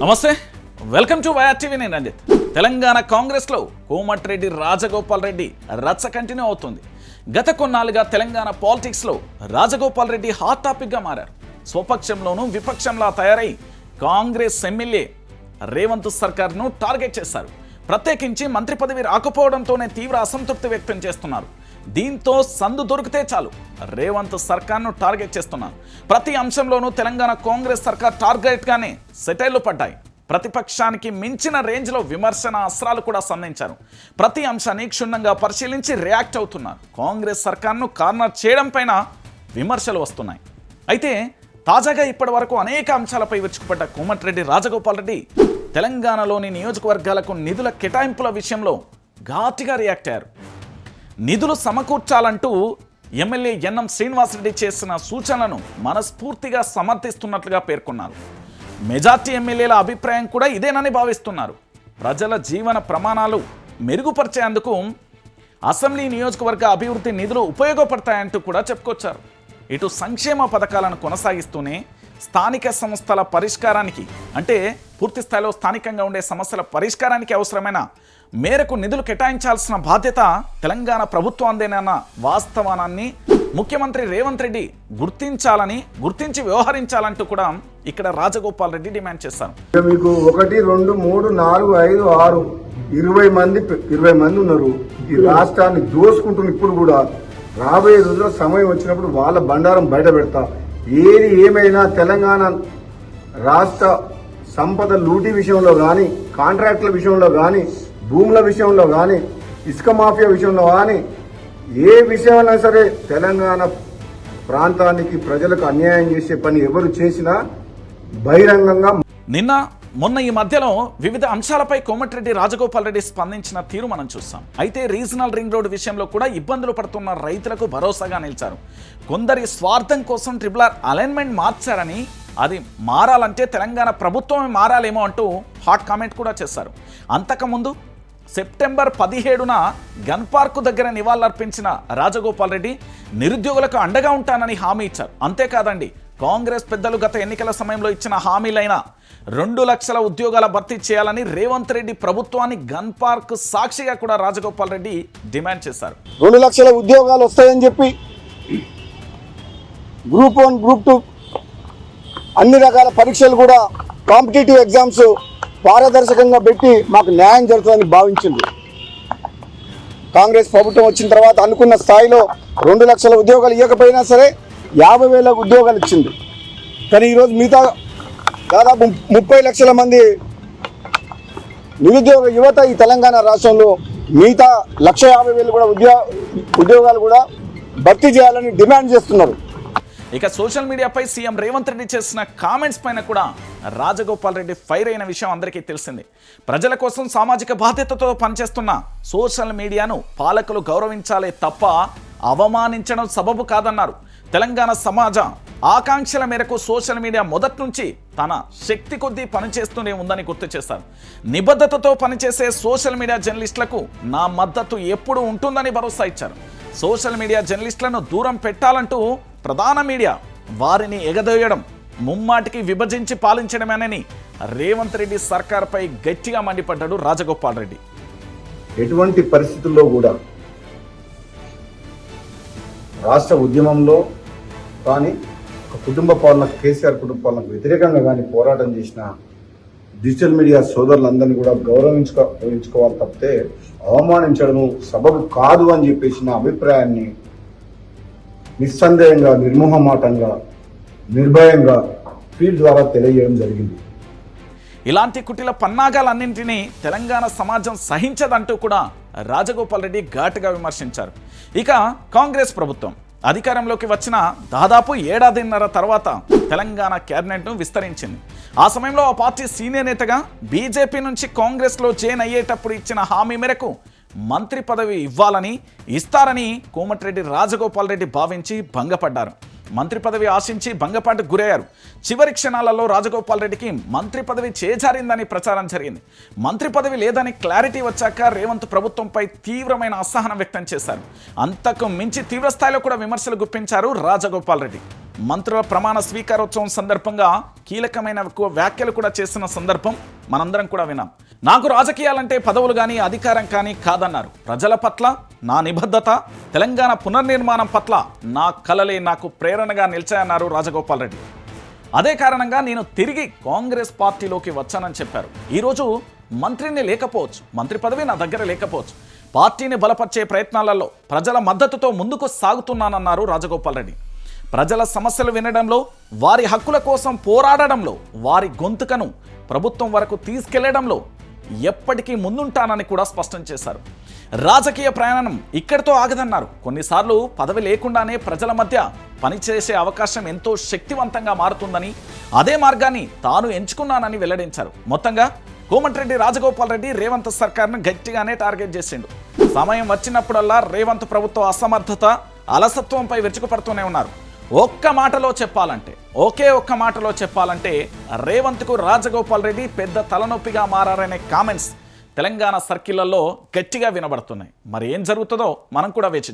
నమస్తే, welcome to YR TV. నేను రంజిత్. తెలంగాణ కాంగ్రెస్లో కోమటిరెడ్డి రాజగోపాల్ రెడ్డి రచ్చ కంటిన్యూ అవుతుంది. గత కొన్నాళ్ళుగా తెలంగాణ పాలిటిక్స్లో రాజగోపాల్ రెడ్డి హాట్ టాపిక్గా మారారు. స్వపక్షంలోనూ విపక్షంలా తయారై కాంగ్రెస్ ఎమ్మెల్యే రేవంత్ సర్కార్ను టార్గెట్ చేశారు. ప్రత్యేకించి మంత్రి పదవి రాకపోవడంతోనే తీవ్ర అసంతృప్తి వ్యక్తం చేస్తున్నారు. దీంతో సందు దొరికితే చాలు రేవంత్ సర్కార్ను టార్గెట్ చేస్తున్నారు. ప్రతి అంశంలోనూ తెలంగాణ కాంగ్రెస్ సర్కార్ టార్గెట్గానే సెటైర్లు పడ్డాయి. ప్రతిపక్షానికి మించిన రేంజ్లో విమర్శన అస్త్రాలు కూడా సంధించారు. ప్రతి అంశాన్ని క్షుణ్ణంగా పరిశీలించి రియాక్ట్ అవుతున్నారు. కాంగ్రెస్ సర్కార్ను కార్నర్ చేయడం పైన విమర్శలు వస్తున్నాయి. అయితే తాజాగా ఇప్పటి వరకు అనేక అంశాలపై విరుచుకుపడ్డ కోమటిరెడ్డి రాజగోపాల్ రెడ్డి తెలంగాణలోని నియోజకవర్గాలకు నిధుల కేటాయింపుల విషయంలో ఘాటుగా రియాక్ట్ అయ్యారు. నిధులు సమకూర్చాలంటూ ఎమ్మెల్యే ఎన్ఎం శ్రీనివాసరెడ్డి చేసిన సూచనలను మనస్ఫూర్తిగా సమర్థిస్తున్నట్లుగా పేర్కొన్నారు. మెజార్టీ ఎమ్మెల్యేల అభిప్రాయం కూడా ఇదేనని భావిస్తున్నారు. ప్రజల జీవన ప్రమాణాలు మెరుగుపరిచేందుకు అసెంబ్లీ నియోజకవర్గ అభివృద్ధి నిధులు ఉపయోగపడతాయంటూ కూడా చెప్పుకొచ్చారు. ఇటు సంక్షేమ పథకాలను కొనసాగిస్తూనే స్థానిక సంస్థల పరిష్కారానికి, అంటే పూర్తి స్థాయిలో స్థానికంగా ఉండే సమస్యల పరిష్కారానికి అవసరమైన మేరకు నిధులు కేటాయించాల్సిన బాధ్యత తెలంగాణ ప్రభుత్వందేనన్న వాస్తవాన్ని ముఖ్యమంత్రి రేవంత్ రెడ్డి గుర్తించి వ్యవహరించాలంటూ కూడా ఇక్కడ రాజగోపాల్ రెడ్డి డిమాండ్ చేశారు. మీకు 1, 2, 3, 4, 5, 6, 20 మంది ఉన్నారు. ఈ రాష్ట్రాన్ని దోసుకుంటున్న ఇప్పుడు కూడా రాబోయే రోజుల్లో సమయం వచ్చినప్పుడు వాళ్ళ బండారం బయట పెడతా. ఏది ఏమైనా తెలంగాణ రాష్ట్ర సంపద లూటీ విషయంలో కానీ, కాంట్రాక్టుల విషయంలో కానీ, భూముల విషయంలో కానీ, ఇసుక మాఫియా విషయంలో కానీ, ఏ విషయంలో సరే తెలంగాణ ప్రాంతానికి ప్రజలకు అన్యాయం చేసే పని ఎవరు చేసినా బహిరంగంగా. మొన్న ఈ మధ్యలో వివిధ అంశాలపై కోమటిరెడ్డి రాజగోపాల్ రెడ్డి స్పందించిన తీరు మనం చూస్తాం. అయితే రీజనల్ రింగ్ రోడ్ విషయంలో కూడా ఇబ్బందులు పడుతున్న రైతులకు భరోసాగా నిలిచారు. కొందరి స్వార్థం కోసం ట్రిపుల్ అలైన్మెంట్ మార్చారని, అది మారాలంటే తెలంగాణ ప్రభుత్వమే మారాలేమో అంటూ హాట్ కామెంట్ కూడా చేశారు. అంతకుముందు సెప్టెంబర్ 17న గన్ పార్కు దగ్గర నివాళులర్పించిన రాజగోపాల్ రెడ్డి నిరుద్యోగులకు అండగా ఉంటానని హామీ ఇచ్చారు. అంతేకాదండి, కాంగ్రెస్ పెద్దలు గత ఎన్నికల సమయంలో ఇచ్చిన హామీలైన 2 లక్షల ఉద్యోగాల భర్తీ చేయాలని రేవంత్ రెడ్డి ప్రభుత్వాన్ని గన్ పార్క్ సాక్షిగా కూడా రాజగోపాల్ రెడ్డి డిమాండ్ చేశారు. 2 లక్షల ఉద్యోగాలు వస్తాయని చెప్పి గ్రూప్ 1, గ్రూప్ 2 అన్ని రకాల పరీక్షలు కూడా కాంపిటేటివ్ ఎగ్జామ్స్ పారదర్శకంగా పెట్టి మాకు న్యాయం జరుగుతుందని భావించింది. కాంగ్రెస్ ప్రభుత్వం వచ్చిన తర్వాత అనుకున్న స్థాయిలో 2 లక్షల ఉద్యోగాలు ఇవ్వకపోయినా సరే 50,000 ఉద్యోగాలు ఇచ్చింది. కానీ ఈరోజు మిగతా దాదాపు 30 లక్షల మంది నిరుద్యోగ యువత ఈ తెలంగాణ రాష్ట్రంలో మిగతా 150,000 కూడా ఉద్యోగాలు కూడా భర్తీ చేయాలని డిమాండ్ చేస్తున్నారు. ఇక సోషల్ మీడియాపై సీఎం రేవంత్ రెడ్డి చేసిన కామెంట్స్ పైన కూడా రాజగోపాల్ రెడ్డి ఫైర్ అయిన విషయం అందరికీ తెలిసింది. ప్రజల కోసం సామాజిక బాధ్యతతో పనిచేస్తున్న సోషల్ మీడియాను పాలకులు గౌరవించాలే తప్ప అవమానించడం సబబు కాదన్నారు. తెలంగాణ సమాజ ఆకాంక్షల మేరకు సోషల్ మీడియా మొదటి నుంచి తన శక్తి కొద్దీ పనిచేస్తూనే ఉందని గుర్తు చేశారు. నిబద్ధతతో పనిచేసే సోషల్ మీడియా జర్నలిస్టులకు నా మద్దతు ఎప్పుడూ ఉంటుందని భరోసా ఇచ్చారు. సోషల్ మీడియా జర్నలిస్టులను దూరం పెట్టాలంటూ ప్రధాన మీడియా వారిని ఎగదోయడం, ముమ్మాటికి విభజించి పాలించడమేనని రేవంత్ రెడ్డి సర్కార్పై గట్టిగా మండిపడ్డాడు రాజగోపాల్ రెడ్డి. ఎటువంటి పరిస్థితుల్లో కూడా రాష్ట్ర ఉద్యమంలో కానీ ఒక కుటుంబ పాలన, కేసీఆర్ కుటుంబ పాలనకు వ్యతిరేకంగా కానీ పోరాటం చేసిన డిజిటల్ మీడియా సోదరులందరినీ కూడా గౌరవించుకోవాలి తప్పితే అవమానించడము సబబు కాదు అని చెప్పేసి నా అభిప్రాయాన్ని నిస్సందేహంగా, నిర్మోహమాటంగా, నిర్భయంగా ఫీల్డ్ ద్వారా తెలియజేయడం జరిగింది. ఇలాంటి కుటిల పన్నాగాలన్నింటినీ తెలంగాణ సమాజం సహించదంటూ కూడా రాజగోపాల్ రెడ్డి ఘాటుగా విమర్శించారు. ఇక కాంగ్రెస్ ప్రభుత్వం అధికారంలోకి వచ్చిన దాదాపు 1.5 ఏళ్ల తర్వాత తెలంగాణ క్యాబినెట్ను విస్తరించింది. ఆ సమయంలో ఆ పార్టీ సీనియర్ నేతగా బీజేపీ నుంచి కాంగ్రెస్లో జాయిన్ అయ్యేటప్పుడు ఇచ్చిన హామీ మేరకు మంత్రి పదవి ఇస్తారని కోమటిరెడ్డి రాజగోపాల్ రెడ్డి భావించి భంగపడ్డారు. మంత్రి పదవి ఆశించి భంగపాటుకు గురయ్యారు. చివరి క్షణాలలో రాజగోపాల్ రెడ్డికి మంత్రి పదవి చేజారిందని ప్రచారం జరిగింది. మంత్రి పదవి లేదని క్లారిటీ వచ్చాక రేవంత్ ప్రభుత్వంపై తీవ్రమైన అసహనం వ్యక్తం చేశారు. అంతకు మించి తీవ్రస్థాయిలో కూడా విమర్శలు గుప్పించారు రాజగోపాల్ రెడ్డి. మంత్రుల ప్రమాణ స్వీకారోత్సవం సందర్భంగా కీలకమైన వ్యాఖ్యలు కూడా చేసిన సందర్భం మనందరం కూడా విన్నాం. నాకు రాజకీయాలంటే పదవులు కానీ అధికారం కానీ కాదన్నారు. ప్రజల పట్ల నా నిబద్ధత, తెలంగాణ పునర్నిర్మాణం పట్ల నా కలలే నాకు ప్రేరణగా నిలిచాయన్నారు రాజగోపాల్ రెడ్డి. అదే కారణంగా నేను తిరిగి కాంగ్రెస్ పార్టీలోకి వచ్చానని చెప్పారు. ఈరోజు మంత్రిని లేకపోవచ్చు, మంత్రి పదవి నా దగ్గర లేకపోవచ్చు, పార్టీని బలపరిచే ప్రయత్నాలలో ప్రజల మద్దతుతో ముందుకు సాగుతున్నానన్నారు రాజగోపాల్ రెడ్డి. ప్రజల సమస్యలు వినడంలో, వారి హక్కుల కోసం పోరాడడంలో, వారి గొంతుకను ప్రభుత్వం వరకు తీసుకెళ్లడంలో ఎప్పటికీ ముందుంటానని కూడా స్పష్టం చేశారు. రాజకీయ ప్రయాణం ఇక్కడితో ఆగదన్నారు. కొన్నిసార్లు పదవి లేకుండానే ప్రజల మధ్య పనిచేసే అవకాశం ఎంతో శక్తివంతంగా మారుతుందని, అదే మార్గాన్ని తాను ఎంచుకున్నానని వెల్లడించారు. మొత్తంగా కోమటిరెడ్డి రాజగోపాల్ రెడ్డి రేవంత్ సర్కార్ను గట్టిగానే టార్గెట్ చేసిండు. సమయం వచ్చినప్పుడల్లా రేవంత్ ప్రభుత్వ అసమర్థత, అలసత్వంపై విరుచుకుపడుతూనే ఉన్నారు. ఒక్క మాటలో చెప్పాలంటే రేవంత్కు రాజగోపాల్ రెడ్డి పెద్ద తలనొప్పిగా మారారనే కామెంట్స్ తెలంగాణ సర్కిళ్లలో గట్టిగా వినబడుతున్నాయి. మరి ఏం జరుగుతుందో మనం కూడా వేచి